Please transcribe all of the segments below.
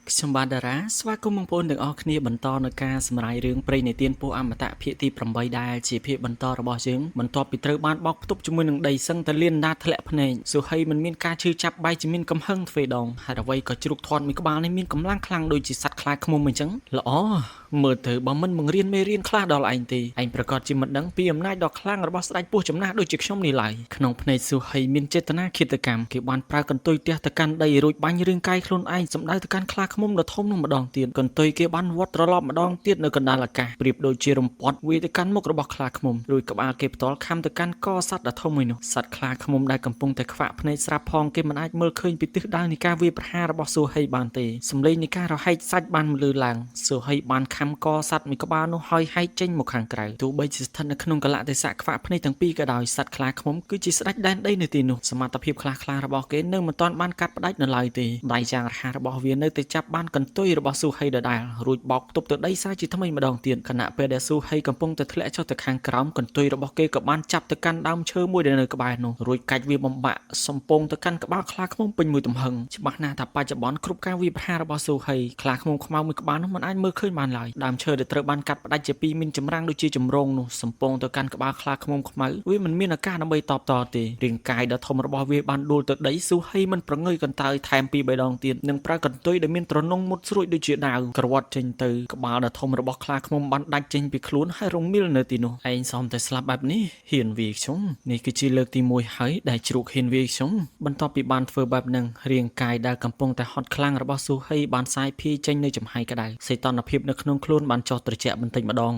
ខ្ញុំបាទតារាស្វាគមន៍បងប្អូនទាំងអស់គ្នាបន្តនៅការសម្រាយរឿងព្រេងនិទានពោះអមតៈភាគទី8ដែលជាភាគបន្តរបស់យើងបន្ទាប់ពីត្រូវបានបោកផ្ទប់ជាមួយនឹងដីសឹងតែលៀនដាធ្លាក់ភ្នែកសុហីមិនមានការឈឺចាប់បែកជាមានកំហឹងទ្វេដងហើយអ្វីក៏ជ្រុកធាត់មួយក្បាលនេះមានកម្លាំងខ្លាំងដូចជាសត្វខ្លាឃ្មុំអញ្ចឹងល្អមើលទៅបើមិនបង្រៀនមេរៀនខ្លះដល់ឯងទេឯងប្រកាសជាមិនដឹងពីអំណាចដ៏ខ្លាំងរបស់ស្ដេចពស់ចំណាស់ដូចជាខ្ញុំនេះឡើយក្នុងភ្នែកសុហីមានចេតនាឃាតកម្មគេបានប្រើកន្ទុយទះទៅកាន់ដីរួចបាញ់រឿងកាយខ្លួនឯងសម្ដៅទៅកាន់ខ្លាឃ្មុំដ៏ធំនោះម្ដងទៀតកន្ទុយគេបានវត្តត្រឡប់ម្ដងទៀតនៅកណ្ដាលអាកាសប្រៀបដូចជារំពាត់វាយទៅកាន់មុខរបស់ខ្លាឃ្មុំរួចក្បាលគេផ្ទាល់ខំទៅកាន់កសត្វដ៏ធំមួយនោះសត្វខ្លាឃ្មុំដែលកំពុងតែខ្វាក់ភ្នែកស្រាប់ផងគេមិនអាចមើលឃើញពីទិសដៅនៃការវាយប្រហាររបស់សុហីបានទេសម្លេងនៃការរហែកសាច់បានលឺឡើងសុហីបានខំកសត្វមួយក្បាលនោះហើយហែកចេញមកខាងក្រៅទោះបីជាស្ថិតនៅក្នុងកលៈទេសៈខ្វាក់ភ្នែកទាំងពីរក៏ដោយសត្វខ្លាឃ្មុំគឺជាស្ដេចដែនដីនៅទីនោះសមត្ថភាពខ្លះៗរបស់គេនៅមិនទាន់បានកាត់ផ្ដាច់នៅឡើយទេដៃយ៉ាងរហ័សរបស់វានៅតែចាប់បានកន្ទុយរបស់សុហីដដែលរួចបោកផ្ទប់ទៅដីសាជាថ្មីម្ដងទៀតខណៈពេលដែលសុហីកំពុងតែធ្លាក់ចុះទៅខាងក្រោមកន្ទុយរបស់គេក៏បានចាប់ទៅកាន់ដើមឈើមួយដែលនៅក្បែរនោះរួចកាច់វាបំបាក់សំពងទៅកាន់ក្បាលខ្លាឃ្មុំពេញមួយទំហឹងច្បាស់ណាស់ថាបច្ចុប្បន្នគ្រប់ការវាយប្រហាររបស់សុហីខ្លាឃ្មុំខ្មៅមួយក្បាលនោះមិនអាចមើលឃើញបានឡើយដើមឈើដែលត្រូវបានកាត់ផ្ដាច់ជាពីរមានចម្រាំងដូចជាចម្រងនោះសំពងទៅកាន់ក្បាលខ្លាឃ្មុំខ្មៅវាមិនមានឱកាសដើម្បីតបតទេរាងកាយដ៏ធំរបស់វាបានដួលទៅដីសុហីមិនប្រងើយកន្តើយថែមពី3ដងទៀតនិងប្រើកន្ទុយដែលមានទ្រនងមុតស្រួយដូចជាដាវក្រវាត់ចេញទៅក្បាលដ៏ធំរបស់ខ្លាឃ្មុំបានដាច់ចេញពីខ្លួនហើយរងមីលនៅទីនោះឯងសមតែស្លាប់បែបនេះហ៊ានវាយខ្ញុំនេះគឺជាលើកទី1ហើយដែលជ្រូកហ៊ានវាយខ្ញុំបន្ទាប់ពីបានធ្វើបែបហ្នឹងរាងកាយដែលកំពុងតែហត់ខ្លាំងរបស់សុហីបានសាយភាយចេញនៅចំហាយក្តៅសីតុណ្ហភាពនៅក្នុងខ្លួនបានចុះត្រជាក់បន្តិចម្ដង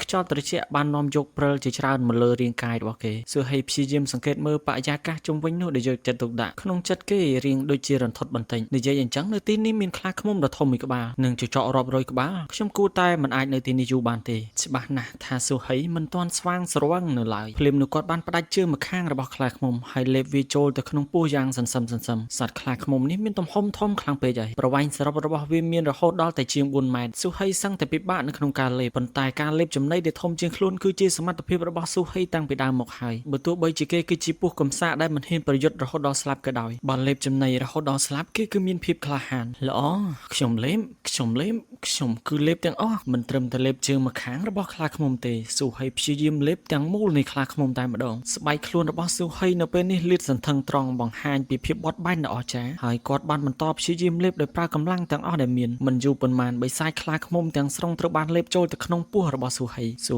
ខ្យល់ត្រជាក់បាននាំយកព្រិលជាច្រើនមកលើរាងកាយរបស់គេសុហីព្យាយាមសង្កេតមើលបរិយាកាសជុំវិញនោះដែលយកចិត្តទុកដាក់ក្នុងចិត្តគេរៀងដូចជារន្ធត់បន្តិចនិយាយអញ្ចឹងនៅទីនេះមានខ្លាឃ្មុំដ៏ធំមួយក្បាលនិងចចករាប់រយក្បាលខ្ញុំគួរតែមិនអាចនៅទីនេះយូរបានទេច្បាស់ណាស់ថាសុហីមិនទាន់ស្វាងស្រវឹងនៅឡើយភ្លាមនោះគាត់បានផ្ដាច់ជើងម្ខាងរបស់ខ្លាឃ្មុំហើយលេបវាចូលទៅក្នុងពោះយ៉ាងសន្សឹមសត្វខ្លាឃ្មុំនេះមានទំហំធំខ្លាំងពេកហើយប្រវែងសរុបរបស់វាមានរហូតដល់តែជាង4ម៉ែត្រសុហីសឹងតែពិបាកនៅក្នុងការលេបប៉ុន្តែការលេបចំណីដែលធំជាងខ្លួនគឺជាសមត្ថភាពរបស់សុហីតាំងពីដើមមកហើយបើទោះបីជាគេគឺជាពស់កំសាកដែលមិនហ៊ានប្រយុទ្ធរហូតដល់ស្លាប់ក៏ដោយបើលេបចំណីរហូតដល់ស្លាប់គេគឺមានភាពក្លាហានល្អខ្ញុំលេបខ្ញុំគឺលេបទាំងអស់មិនត្រឹមតែលេបជើងម្ខាងរបស់ខ្លាឃ្មុំទេសុហីព្យាយាមលេបទាំងមូលនៃខ្លាឃ្មុំតែម្ដងស្បែកខ្លួនរបស់សុហីនៅពេលនេះលាតសន្ធឹងត្រង់បង្ហាញពីភាពបត់បែនដ៏អស្ចារ្យហើយគាត់បានបន្តព្យាយាមលេបដោយប្រើកម្លាំងទាំងអស់ដែលមានមិនយូរប៉ុន្មានបិសាចខ្លាឃ្មុំទាំងស្រុងត្រូវបានលេបចូលទៅក្នុងពោះរបស់សុ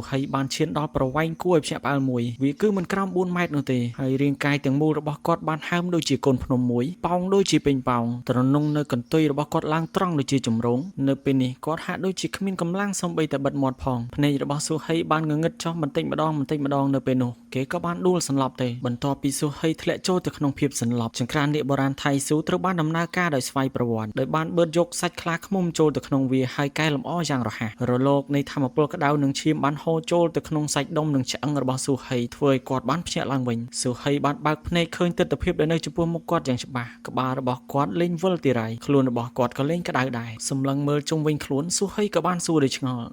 ហីបានឈានដល់ប្រវែងគួរឲ្យភ្ញាក់ផ្អើលមួយវាគឺមិនក្រោម4ម៉ែត្រនោះទេហើយរាងកាយទាំងមូលរបស់គាត់បានហើមដូចជាកូនភ្នំមួយប៉ោងដូចជាពេញប៉ោងទ្រនុងនៅកន្ទុយរបស់គាត់ឡើងត្រង់ដូចជាចម្រងនៅពេលនេះគាត់ហាក់ដូចជាគ្មានកម្លាំងសូម្បីតែបិទមាត់ផងភ្នែករបស់សុហីបានងងឹតចុះបន្តិចម្ដងនៅពេលនោះគេក៏បានដួលសន្លប់ទៅបន្ទាប់ពីសុហីធ្លាក់ចូលទៅក្នុងភាពសន្លប់ចង្ក្រាននាគបុរាណថៃស៊ូត្រូវបានដំណើរការដោយស្វ័យប្រវត្តិដោយបានបឺតយកសាច់ខ្លាឃ្មុំចូលទៅក្នុងវាហើយកែលម្អយ៉ាងរហ័សរលកនៃធម្មពលក្តៅនិងឈាមបានហូរចូលទៅក្នុងសាច់ដុំនិងឆ្អឹងរបស់សុហីធ្វើឲ្យគាត់បានភ្ញាក់ឡើងវិញសុហីបានបើកភ្នែកឃើញទិដ្ឋភាពដែលនៅចំពោះមុខគាត់យ៉ាងច្បាស់ក្បាលរបស់គាត់លេងវិលទីរៃខ្លួនរបស់គាត់ក៏លេងក្តៅដែរសម្លឹងមើលជុំវិញខ្លួនសុហីក៏បានសួរដោយឆ្ងល់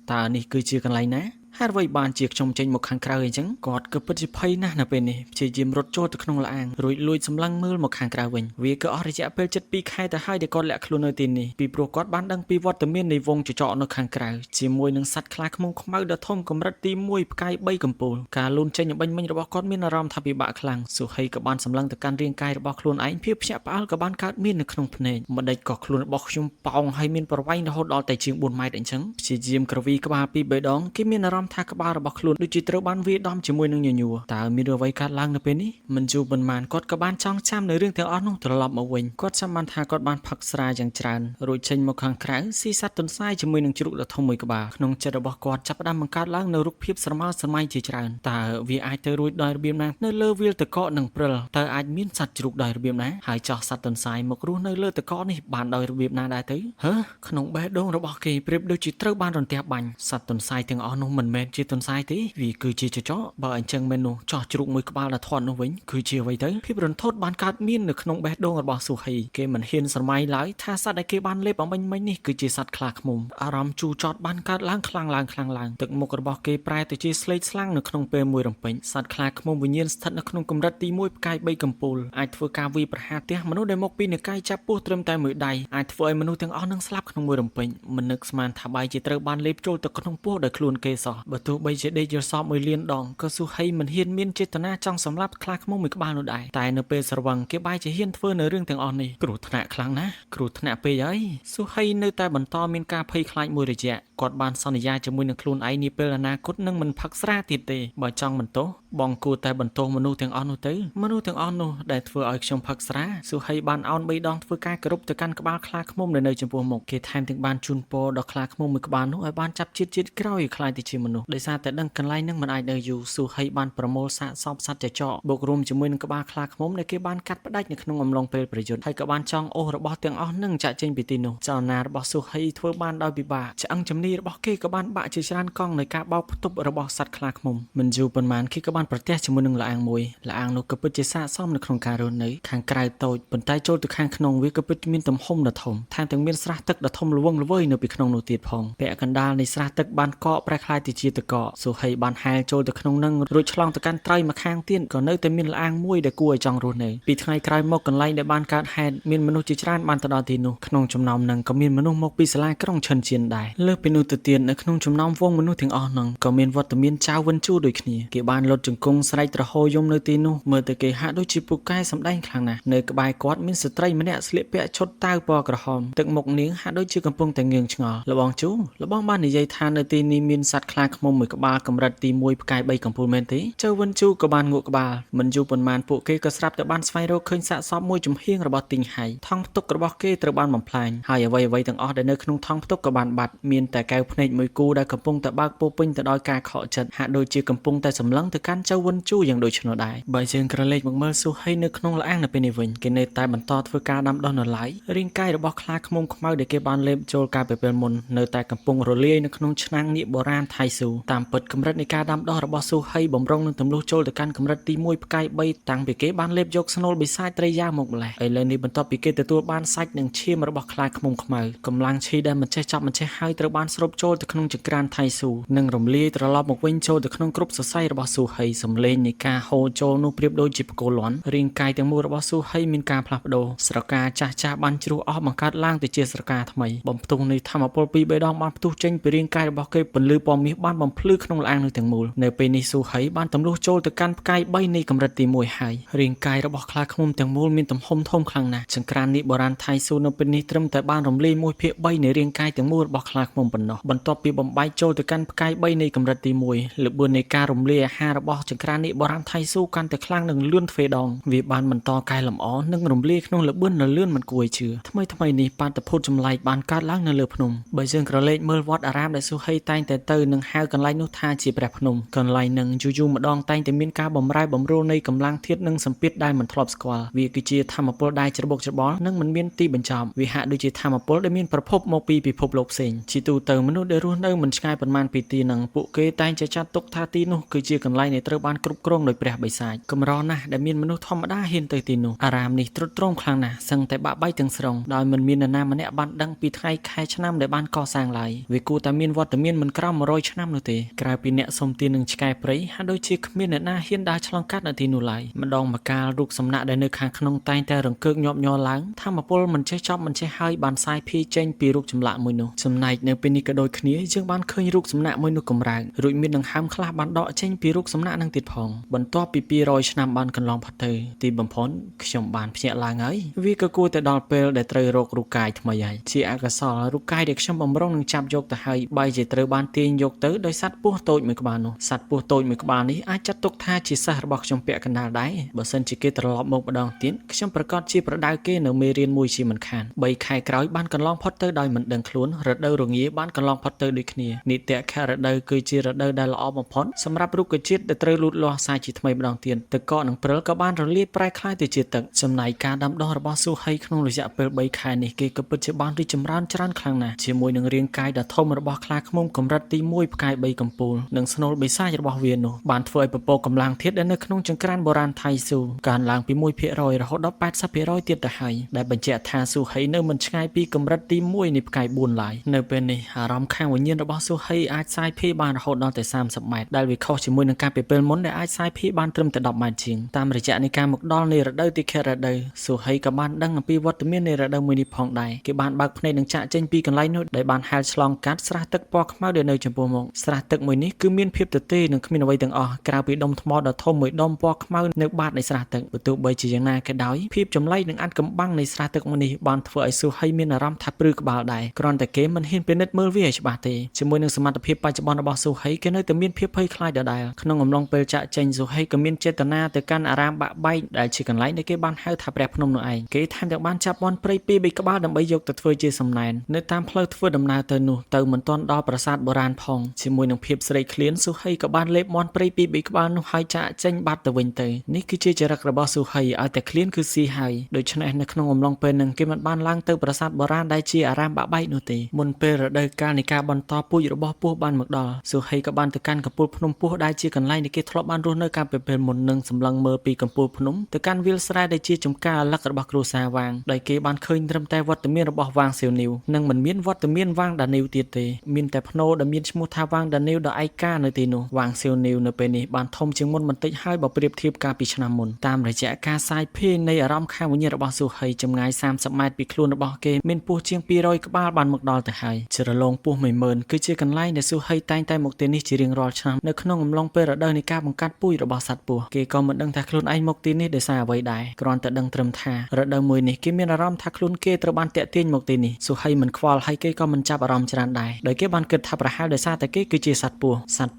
តើនេះគឺជាកន្លែងណាហេតុអ្វីបានជាខ្ញុំចេញមកខាងក្រៅអញ្ចឹងគាត់ក៏ពិតជាភ័យណាស់នៅពេលនេះព្យាយាមរត់ចូលទៅក្នុងល្អាងរួចលួចសម្លឹងមើលមកខាងក្រៅវិញវាក៏អស់រយៈពេល7 ខែទៅហើយដែលគាត់លាក់ខ្លួននៅទីនេះពីព្រោះគាត់បានដឹងពីវត្តមាននៃវងចចកនៅខាងក្រៅជាមួយនឹងសត្វខ្លាឃ្មុំខ្មៅដ៏ធំកម្រិតទី1ផ្កាយ3កំពូលការលូនចេញបិញមិញរបស់គាត់មានអារម្មណ៍ថាពិបាកខ្លាំងសុហីក៏បានសម្លឹងទៅកាន់រាងកាយរបស់ខ្លួនឯងភាពភ្ញាក់ផ្អើលក៏បានកើតមាននៅក្នុងភ្នែកម្ដេចក៏ខ្លួនរបស់ខ្ញុំប៉ោងហើយមានប្រវែងរហូតដល់តែជាង4ម៉ែត្រអញ្ចឹងព្យាយាមក្រវីក្បាលពី3ដងគេមានអារម្មណ៍ថាក្បាលរបស់ខ្លួនដូចជាត្រូវបានវាយដំជាមួយនឹងញញួរតើមានអ្វីកើតឡើងនៅពេលនេះមិនយូរប៉ុន្មានគាត់ក៏បានចងចាំនៅរឿងទាំងអស់នោះត្រឡប់មកវិញគាត់ចាំបានថាគាត់បានផឹកស្រាយ៉ាងច្រើនរួចចេញមកខាងក្រៅស៊ីសត្វទន្សាយជាមួយនឹងជ្រូកដ៏ធំមួយក្បាលក្នុងចិត្តរបស់គាត់ចាប់ផ្ដើមបង្កើតឡើងនូវរូបភាពស្រមើស្រមៃជាច្រើនតើវាអាចទៅរួចដោយរបៀបណានៅលើវាលតកកនិងព្រិលតើអាចមានសត្វជ្រូកដោយរបៀបណាហើយចោះសត្វទន្សាយមករស់នៅលើតកកនេះបានដោយរបៀបណាដែរទៅក្នុងបេះដូងរបស់គេប្រៀបដូចជាត្រូវបានរន្ទះបាញ់សត្វទន្សាយទាំងអស់នោះមិនមែ មែនជាទន្សាយទេវាគឺជាចចកបើអញ្ចឹងមែននោះចោះជ្រូកមួយក្បាលដែលធាត់នោះវិញគឺជាអ្វីទៅភាពរន្ធត់បានកើតមាននៅក្នុងបេះដូងរបស់ស៊ូហីគេមិនហ៊ានស្រមៃឡើយថាសត្វដែលគេបានលេបអំបញ្ញមិញនេះគឺជាសត្វខ្លាឃ្មុំអារម្មណ៍ជូរចត់បានកើតឡើងខ្លាំងឡើងទឹកមុខរបស់គេប្រែទៅជាស្លេកស្លាំងនៅក្នុងពេលមួយរំពេញសត្វខ្លាឃ្មុំវិញ្ញាណស្ថិតនៅក្នុងកម្រិតទី1ផ្កាយ3កំពូលអាចធ្វើការវាយប្រហារផ្ទះមនុស្សដែលមកពីនិកាយចាប់ពោះត្រឹមតែមួយដៃអាចធ្វើឲ្យមនុស្សទាំងអស់នឹងស្លាប់ក្នុងមួយរំពេញមិននឹកស្មានថាបាយជាត្រូវបានលេបចូលទៅក្នុងពោះដោយខ្លួនគេសោះបើទោះបីជាដេកយល់សព1លានដងក៏ស៊ូហីមិនហ៊ានមានចេតនាចង់សម្លាប់ខ្លាឃ្មុំមួយក្បាលនោះដែរតែនៅពេលស្រវឹងគេបាយជាហ៊ានធ្វើនៅរឿងទាំងអស់នេះគ្រោះថ្នាក់ខ្លាំងណាស់គ្រោះថ្នាក់ពេកហើយស៊ូហីនៅតែបន្តមានការភ័យខ្លាចមួយរយៈគាត់បានសន្យាជាមួយនឹងខ្លួនឯងនាពេលអនាគតនឹងមិនផឹកស្រាទៀតទេបើចង់បន្ទោសបងគួរតែបន្ទោសមនុស្សទាំងអស់នោះទៅមនុស្សទាំងអស់នោះដែលធ្វើឲ្យខ្ញុំផឹកស្រាស៊ូហីបានអោន3ដងធ្វើការគោរពទៅកាន់ក្បាលខ្លាឃ្មុំនៅចំពោះមុខគេថែមទាំងបានជូនពរដល់ខ្លាឃ្មុំមួយក្បាលនោះឲ្យបានចាប់ជាតិក្រោយខ្លាយទៅជាមនុស្សដោយសារតែដឹងកន្លែងនឹងមិនអាចនៅយូរស៊ូហីបានប្រមូលសាកសពសត្វចចកបូករួមជាមួយនឹងក្បាលខ្លាឃ្មុំដែលគេបានកាត់ផ្ដាច់នៅក្នុងអំឡុងពេលប្រយុទ្ធហើយក៏បានចង់អូសរបស់ទាំងអស់នឹងចាក់ចេញពីទីនោះចលនារបស់ស៊ូហីធ្វើបានដោយពិបាកឆ្អឹងជំនីរបស់គេក៏បានបាក់ជាច្រើនកង់នៃការបោកផ្ទប់របស់សត្វខ្លាឃ្មុំមិនយូរប៉ុន្មានគេក៏បានប្រទះជាមួយនឹងលាអាងមួយលាអាងនោះក៏ពិតជាស័ក្តិសមនៅក្នុងការរស់នៅខាងក្រៅតូចប៉ុន្តែចូលទៅខាងក្នុងវាក៏ពិតមានទំហំដ៏ធំថែមទាំងមានស្រះទឹកដ៏ធំល្វឹងល្វើយនៅពីក្នុងនោះទៀតផងពាក់កណ្ដាលនៃស្រះទឹកបានកកប្រែខ្លាយទៅជាទឹកកកស៊ូហីបានហែលចូលទៅក្នុងនឹងរួចឆ្លងទៅកាន់ត្រីម្ខាងទៀតក៏នៅតែមានលាអាងមួយដែលគួរឲ្យចង់រស់នៅពីថ្ងៃក្រោយមកកន្លែងដែលបានកើតហេតុមានមនុស្សជាច្រើនបានទៅដល់ទីនោះក្នុងចំណោមនឹងក៏មានមនុស្សមកពីសាលាក្រុងឈិនជៀនដែរលើសពីនោះទៅទៀតនៅក្នុងចំណោមវងមនុស្សទាំងអស់នោះក៏មានវត្តមានចៅវិនជូដូចគ្នាគេបានលុតជង្គង់ស្រែកត្រហោយំនៅទីនោះមើលទៅគេហាក់ដូចជាពូកែសម្ដែងខ្លាំងណាស់នៅក្បែរគាត់មានស្ត្រីម្នាក់ស្លៀកពាក់ឈុតតាវពណ៌ក្រហមទឹកមុខនាងហាក់ដូចជាកំពុងតែងឿងឆ្ងល់លបងជូលបងបាននិយាយថានៅទីនេះមានសត្វខ្លាឃ្មុំមួយក្បាលកម្រិតទី1ផ្កាយ3កំពូលមែនទេចៅវិនជូក៏បានងក់ក្បាលមិនយូរប៉ុន្មានពួកគេក៏ស្រាប់តែបានស្វែងរកឃើញសាកសពមួយចំហៀងរបស់ទីងហៃថង់ផ្ទុករបស់គេត្រូវបានបំផ្លាញហើយអ្វីៗទាំងអស់ដែលនៅក្នុងថង់ផ្ទុកក៏បានបាត់មានតែកែវភ្នែកមួយគូដែលកំពុងតែបើកពោពេញទៅដោយការខកចិត្តហាក់ដូចជាកំពុងតែសម្លឹងទៅកាន់ចៅវិនជូយ៉ាងដូចនោះដែរបើយើងក្រឡេកមកមើលស៊ូហីនៅក្នុងលាអាងនៅពេលនេះវិញគេនៅតែបន្តធ្វើការដាំដុះនៅឡើយរាងកាយរបស់ខ្លាឃ្មុំខ្មៅដែលគេបានលេបចូលកាលពីពេលមុននៅតែកំពុងរលាយនៅក្នុងឆ្នាំងនាគបុរាណថៃស៊ូតាមពិតកម្រិតនៃការដាំដុះរបស់ស៊ូហីបំរុងនឹងទម្លុះចូលទៅកាន់កម្រិតទី1ផ្កាយ3តាំងពីគេបានលេបយកស្នូលបិសាចត្រីយ៉ាមកម្លេះឥឡូវនេះបន្ទាប់ពីគេទទួលបានសាច់និងឈាមរបស់ខ្លាឃ្មុំខ្មៅកម្លាំងឈីដែលមិនចេះចាប់មិនចេះហើយត្រូវបានស្រូបចូលទៅក្នុងចង្ក្រានថៃស៊ូនិងរំលាយត្រឡប់មកវិញចូលទៅក្នុងគ្រប់សរសៃរបស់ស៊ូហីសំឡេងនៃការហូរចូលនោះប្រៀបដូចជាផ្គរលាន់រាងកាយទាំងមូលរបស់ស៊ូហីមានការផ្លាស់ប្ដូរស្រកាចាស់បានជ្រុះអស់បង្កើតឡើងទៅជាស្រកាថ្មីបំផ្ទុះនៃធម្មពលពីរបីដងបានផ្ទុះចេញពីរាងកាយរបស់គេពន្លឺពណ៌មាសបានបំភ្លឺក្នុងលាអាងនោះទាំងមូលនៅពេលនេះស៊ូហីបានទម្លុះចូលទៅកាន់ផ្កាយ3នៃកម្រិតទី1ហើយរាងកាយរបស់ខ្លាឃ្មុំទាំងមូលមានទំហំធំខ្លាំងណាស់ចង្ក្រាននេះបុរាណថៃស៊ូនៅពេលនេះត្រឹមតែបានរំលាយ1/3នៃរាងកាយទាំងមូលរបស់ខ្លាឃ្មុំប៉ុណ្ណោះបន្ទាប់ពីបំបែកចូលទៅកាន់ផ្កាយ3នៃកម្រិតទី1ល្បឿននៃការរំលាយអាហាររបស់ចង្ក្រាននេះបុរាណថៃស៊ូកាន់តែខ្លាំងនិងលឿនទ្វេដងវាបានបន្តកែលម្អនិងរំលាយក្នុងល្បឿនលឿនមិនគួរឲ្យជឿថ្មីនេះបាតុភូតចម្លែកបានកើតឡើងនៅលើភ្នំបើយើងក្រឡេកមើលវត្តអារាមដែលស៊ូហីតែងតែទៅនឹងហៅកន្លែងនោះថាជាព្រះភ្នំកន្លែងនឹងយូរម្ដងតែងតែមានការបំរែបំរួលនៃកម្លាំងធាតុនិងសម្ពាធដែលមិនធ្លាប់ស្គាល់វាគឺជាធម្មពលដែលច្របូកច្របល់និងមិនមានទីបញ្ចប់វាហាក់ដូចជាធម្មពលដែលមានប្រភពមកពីពិភពលោកផ្សេងជាទូទៅមនុស្សដែលរស់នៅមិនឆ្ងាយប៉ុន្មានពីទីនឹងពួកគេតែងតែចាត់ទុកថាទីនោះគឺជាកន្លែងដែលត្រូវបានគ្រប់គ្រងដោយព្រះបិសាចកម្រណាស់ដែលមានមនុស្សធម្មតាហ៊ានទៅទីនោះអារាមនេះទ្រុឌទ្រោមខ្លាំងណាស់សឹងតែបាក់បែកទាំងស្រុងដោយមិនមាននរណាម្នាក់បានដឹងពីថ្ងៃខែឆ្នាំដែលបានកសាងឡើយវាគួរតែមានវត្តមានមិនក្រោម100ឆ្នាំនោះទេក្រៅពីអ្នកសុំទាននឹងឆ្កែព្រៃហាក់ដូចជាគ្មានអ្នកណាហ៊ានដើរឆ្លងកាត់នៅទីនោះឡើយម្ដងម្កាលរូបសំណាកដែលនៅខាងក្នុងតែងតែរង្គើកញាប់ញ័រឡើងធម្មពលមិនចេះចប់មិនចេះហើយបានសាយភាយចេញពីរូបចម្លាក់មួយនោះចំណែកនៅពេលនេះក៏ដូចគ្នាយើងបានឃើញរូបសំណាកមួយនោះកម្រើករួចមានដង្ហើមខ្លះបានដកចេញពីរូបសំណាកនឹងទៀតផងបន្ទាប់ពី200ឆ្នាំបានកន្លងផុតទៅទីបំផុតខ្ញុំបានភ្ញាក់ឡើងហើយវាក៏គួរតែដល់ពេលដែលត្រូវរករូបកាយថ្មីហើយជាអកុសលរូបកាយដែលខ្ញុំបំរុងនឹងចាប់យកទៅហើយបែរជាត្រូវបានទាញយកទៅដោយសត្វពស់តូចមួយក្បាលនោះសត្វពស់តូចមួយក្បាលនេះអាចចាត់ទុកថាជាសិស្សរបស់ខ្ញុំពាក់កណ្ដាលដែរបើសិនជាគេត្រឡប់មកម្ដងទៀតខ្ញុំប្រកាសជាប្រដៅគេនៅមេរៀនមួយជាមិនខាន3ខែក្រោយបានកន្លងផុតទៅដោយមិនដឹងខ្លួនរដូវរងាបានកន្លងផុតទៅដូចគ្នានីតិខៈរដូវគឺជារដូវដែលល្អបំផុតសម្រាប់រុក្ខជាតិដែលត្រូវលូតលាស់សាយជាថ្មីម្ដងទៀតទឹកកកនិងព្រិលក៏បានរលាយប្រែក្លាយទៅជាទឹកចំណែកការដាំដុះរបស់ស៊ូហីក្នុងរយៈពេល3ខែនេះគេក៏ពិតជាបានរីកចម្រើនច្រើនខ្លាំងណាស់ជាមួយនឹងរាងកាយដ៏ធំរបស់ខ្លាឃ្មុំកម្រិតទី1ផ្ ផ្កាយ3កំពូលនិងស្នូលបិសាចរបស់វានោះបានធ្វើឲ្យពពកកម្លាំងធាតុដែលនៅក្នុងចង្ក្រានបុរាណថៃស៊ូកើនឡើងពី 1% រហូតដល់ 80% ទៀតទៅហើយដែលបញ្ជាក់ថាស៊ូហីនៅមិនឆ្ងាយពីកម្រិតទី1នៃផ្កាយ4ឡើយនៅពេលនេះអារម្មណ៍ខាងវិញ្ញាណរបស់ស៊ូហីអាចសាយភាយបានរហូតដល់ទៅ30 ម៉ែត្រដែលវាខុសជាមួយនឹងការពីពេលមុនដែលអាចសាយភាយបានត្រឹមតែ10 ម៉ែត្រជាងតាមរយៈនៃការមកដល់នៃរដូវទីខែរដូវស៊ូហីក៏បានដឹងអំពីវត្តមាននៃរដូវមួយនេះផងដែរគេបានបើកភ្នែកនឹងចាក់ចេញពីកន្លែងនោះដែលបានហែលឆ្លងកាត់ស្រះទឹកពណ៌ខ្មៅដែលនៅចំពោះមុខស្រះទឹកមួយនេះគឺមានភាពទទេនិងគ្មានអ្វីទាំងអស់ក្រៅពីដុំថ្មដ៏ធំមួយដុំពណ៌ខ្មៅនៅបាតនៃស្រះទឹកបើទោះបីជាយ៉ាងណាក៏ដោយភាពចម្លែកនិងអាត់កំបាំងនៃស្រះទឹកមួយនេះបានធ្វើឲ្យស៊ូហីមានអារម្មណ៍ថាព្រឺក្បាលដែរគ្រាន់តែគេមិនហ៊ានពិនិត្យមើលវាឲ្យច្បាស់ទេជាមួយនឹងសមត្ថភាពបច្ចុប្បន្នរបស់ស៊ូហីគេនៅតែមានភាពភ័យខ្លាចដដែលក្នុងអំឡុងពេលចាក់ចេញស៊ូហីក៏មានចេតនាទៅកាន់អារាមបាក់បែកដែលជាកន្លែងដែលគេបានហៅថាព្រះភ្នំនោះឯងគេថែមទាំងបានចាប់មាន់ព្រៃពីរ3ក្បាលដើម្បីយកទៅធ្វើជាសំណែននៅតាមផ្លូវធ្វើដំណើរទៅនោះទៅមិនទាន់ដល់ប្រាសាទបុរាណផងជាមួយនឹងភាពស្រេកឃ្លានស៊ូហីក៏បានលេបមាន់ព្រៃពីរ3ក្បាលនោះហើយចាក់ចេញបាត់ទៅវិញទៅនេះគឺជាចរិតរបស់ស៊ូហីឲ្យតែឃ្លានគឺស៊ីហើយដូច្នេះនៅក្នុងអំឡុងពេលនឹងគេមិនបានឡើងទៅប្រាសាទបុរាណដែលជាអារាមបាក់បែកនោះទេមុនពេលរដូវកាលនៃការបន្តពូជរបស់ពស់បានមកដល់ស៊ូហីក៏បានទៅកាន់កំពូលភ្នំពស់ដែលជាកន្លែងដែលគេធ្លាប់បានរស់នៅកាលពីពេលមុននឹងសម្លឹងមើលពីកំពូលភ្នំទៅកាន់វាលស្រែដែលជាចំការអលឹករបស់គ្រួសារវាងដោយគេបានឃើញត្រឹមតែវត្តមានរបស់វាងសៀវនីវនិងមិនមានវត្តមានវាងដានីវទៀតទេមានតែភ្នោដែលមានឈ្មោះថាវាងដានីវដ៏ឯកានៅទីនោះវាងសៀវនីវនៅពេលនេះបានធំជាងមុនបន្តិចហើយបើប្រៀបធៀបកាលពីឆ្នាំមុនតាមរយៈការសាយភាយនៃអារម្មណ៍ខាងវិញ្ញាណរបស់ស៊ូហីចម្ងាយ30 ម៉ែត្រពីខ្លួនរបស់គេមានពស់ជាង200ក្បាលបានមកដល់ទៅហើយជ្រលងពស់10000គឺជាកន្លែងដែលស៊ូហីតែងតែមកទីនេះជារៀងរាល់ឆ្នាំនៅក្នុងអំឡុងពេលរដូវនៃការបង្កាត់ពូជរបស់សត្វពស់គេក៏មិនដឹងថាខ្លួនឯងមកទីនេះដោយសារអ្វីដែរគ្រាន់តែដឹងត្រឹមថារដូវមួយនេះគេមានអារម្មណ៍ថាខ្លួនគេត្រូវបានតាក់ទាញមកទីនេះស៊ូហីមិនខ្វល់ហើយគេក៏មិនចាប់អារម្មណ៍ច្រើនដែរដោយគេបានគិតថាប្រហែលដោយសារតែគេគឺជាសត្វព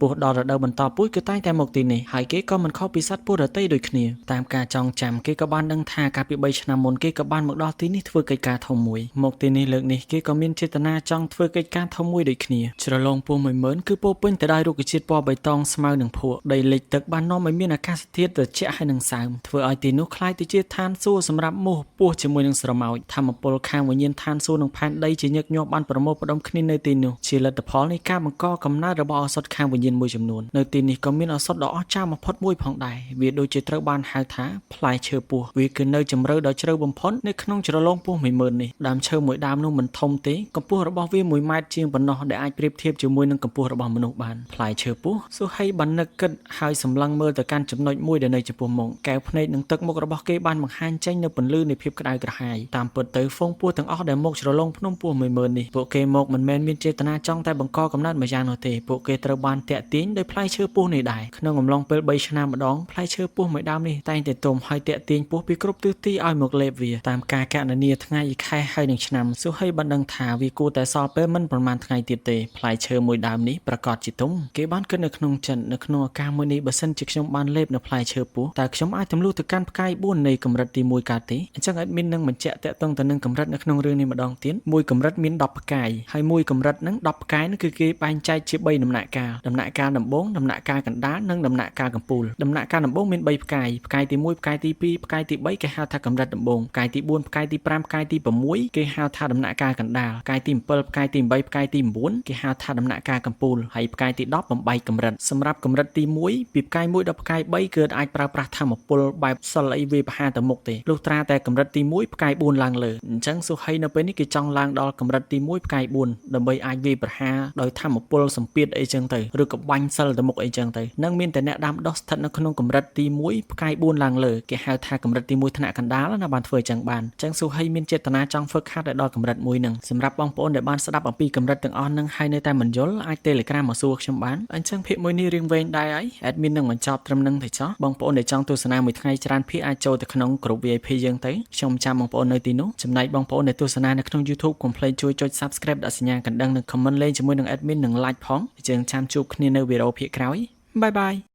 ស់ដល់រដូវបន្តពូជគឺតែងតែមកទីនេះហើយគេក៏មិនខុសពីសត្វពស់ដទៃដូចគ្នាតាមការចងចាំគេក៏បានដឹងថាកាលពី3ឆ្នាំមុនគេក៏បានមកដល់ទីនេះធ្វើកិច្ចការធំមួយមកទីនេះលើកនេះគេក៏មានចេតនាចង់ធ្វើកិច្ចការធំមួយដូចគ្នាជ្រលងពស់10000គឺពោពេញទៅដោយរុក្ខជាតិពណ៌បៃតងស្មៅនិងភក់ដីលិចទឹកបាននាំឲ្យមានអាកាសធាតុត្រជាក់ហើយនិងសើមធ្វើឲ្យទីនោះក្លាយទៅជាឋានសួគ៌សម្រាប់មូសពស់ជាមួយនឹងស្រមោចធម្មពលខាងវិញ្ញាណឋានសួគ៌និងផែនដីជាញឹកញាប់បានប្រមូលផ្ដុំគ្នានៅទីនោះជាលទ្ធផលនៃការបង្កកំណើតរបស់ឱសថខាងវិញ្ញាណមួយចំនួននៅទីនេះក៏មានឱសថដ៏អស្ចារ្យបំផុតមួយផងដែរវាដូចជាត្រូវបានហៅថាផ្លែឈើពស់វាគឺនៅជម្រៅដ៏ជ្រៅបំផុតនៅក្នុងជ្រលងពស់10000នេះដើមឈើមួយដើមនោះមិនធំទេកម្ពស់របស់វា1 ម៉ែត្រជាងប៉ុណ្ណោះដែលអាចប្រៀបធៀបជាមួយនឹងកម្ពស់របស់មនុស្សបានផ្លែឈើពស់ស៊ូហីបាននឹកគិតហើយសម្លឹងមើលទៅកាន់ចំណុចមួយដែលនៅចំពោះមុខកែវភ្នែកនិងទឹកមុខរបស់គេបានបង្ហាញចេញនៅពន្លឺនៃភាពក្តៅក្រហាយតាមពិតទៅហ្វូងពស់ទាំងអស់ដែលមកជ្រលងភ្នំពស់10000នេះពួកគេមកមិនមែនមានចេតនាចង់តែបង្កកំណើតម្យ៉ាងនោះទេពួកគេត្រូវបានតាក់ទាញដោយផ្លែឈើពស់នេះដែរក្នុងអំឡុងពេល3ឆ្នាំម្ដងផ្លែឈើពស់មួយដើមនេះតែងតែទុំហើយតាក់ទាញពស់ពីគ្រប់ទិសទីឲ្យមកលេបវាតាមការកណនាថ្ងៃខែហើយនិងឆ្នាំស៊ូហីបានដឹងថាវាគួរតែសល់ពេលមិនប្រមាណថ្ងៃទៀតទេផ្លែឈើមួយដើមនេះប្រកាសជាទុំគេបានគិតនៅក្នុងចិត្តនៅក្នុងឱកាសមួយនេះបើសិនជាខ្ញុំបានលេបនៅផ្លែឈើពស់តើខ្ញុំអាចទម្លុះទៅកាន់ផ្កាយ4នៃកម្រិតទី1កើតទេអញ្ចឹងអេដមីននឹងបញ្ជាក់តាក់ទងទៅនឹងកម្រិតនៅក្នុងរឿងនេះម្ដងទៀតមួយកម្រិតមាន10ផ្កាយហើយមួយកម្រិតហ្នឹង10ផ្កាយនោះគឺគេបែងចែកជា3ដំណាក់កាលដំណាក់កាលដំបូងដំណាក់កាលកណ្ដាលនិងដំណាក់កាលកំពូលដំណាក់កាលដំបូងមាន3ផ្កាយផ្កាយទី1ផ្កាយទី2ផ្កាយទី3គេហៅថាកម្រិតដំបូងផ្កាយទី4ផ្កាយទី5ផ្កាយទី6គេហៅថាដំណាក់កាលកណ្ដាលផ្កាយទី7ផ្កាយទី8ផ្កាយទី9គេហៅថាដំណាក់កាលកំពូលហើយផ្កាយទី10បំបីកម្រិតសម្រាប់កម្រិតទី1ពីផ្កាយ1ដល់ផ្កាយ3គឺអាចប្រើប្រាស់ធម្មពលបែបសិលអីវាបហាទៅមុខទេលុះត្រាតែកម្រិតទី1ផ្កាយ4ឡើងលើអញ្ចឹងស៊ូហីនៅពេលនេះគេចង់ឡើងដល់កម្រិតទី1ផ្កាយ4ដើម្បីអាចវាប្រហាដោយធម្មពលសម្ពាធអីចឹងទៅឬក៏បាញ់សិលទៅមុខអីចឹងទៅនឹងមានតែអ្នកដាំដុះស្ថិតនៅក្នុងកម្រិតទី1ផ្កាយ4ឡើងលើគេហៅថាកម្រិតទី1ថ្នាក់កណ្ដាលណាបានធ្វើចឹងបានអញ្ចឹងស៊ូហីមានចេតនាចង់ហ្វឹកហាត់ឲ្យដល់កម្រិត1ហ្នឹងសម្រាប់បងប្អូនដែលបានស្ដាប់អំពីកម្រិតទាំងអស់ហ្នឹងហើយនៅតែមិនយល់អាច Telegram មកសួរខ្ញុំបានអញ្ចឹងភាគមួយនេះរៀងវែងដែរហើយ admin នឹងបញ្ចប់ត្រឹមហ្នឹងទេចុះបងប្អូនដែលចង់ទស្សនាមួយថ្ងៃច្រើនភាគអាចចូលទៅក្នុង group VIP យើងទៅខ្ញុំចាំបងប្អូននៅទីនោះចំណែកបងប្អូនដែលទស្សនានៅក្នុង YouTube កុំភ្លេចជួយចុច Subscribe ដាក់សញ្ញាកណ្ដឹងនិង comment លេងជាមួយនឹង admin និង like ផងយើងចាំជួបគ្នានៅវីដេអូភាគក្រោយបាយបាយ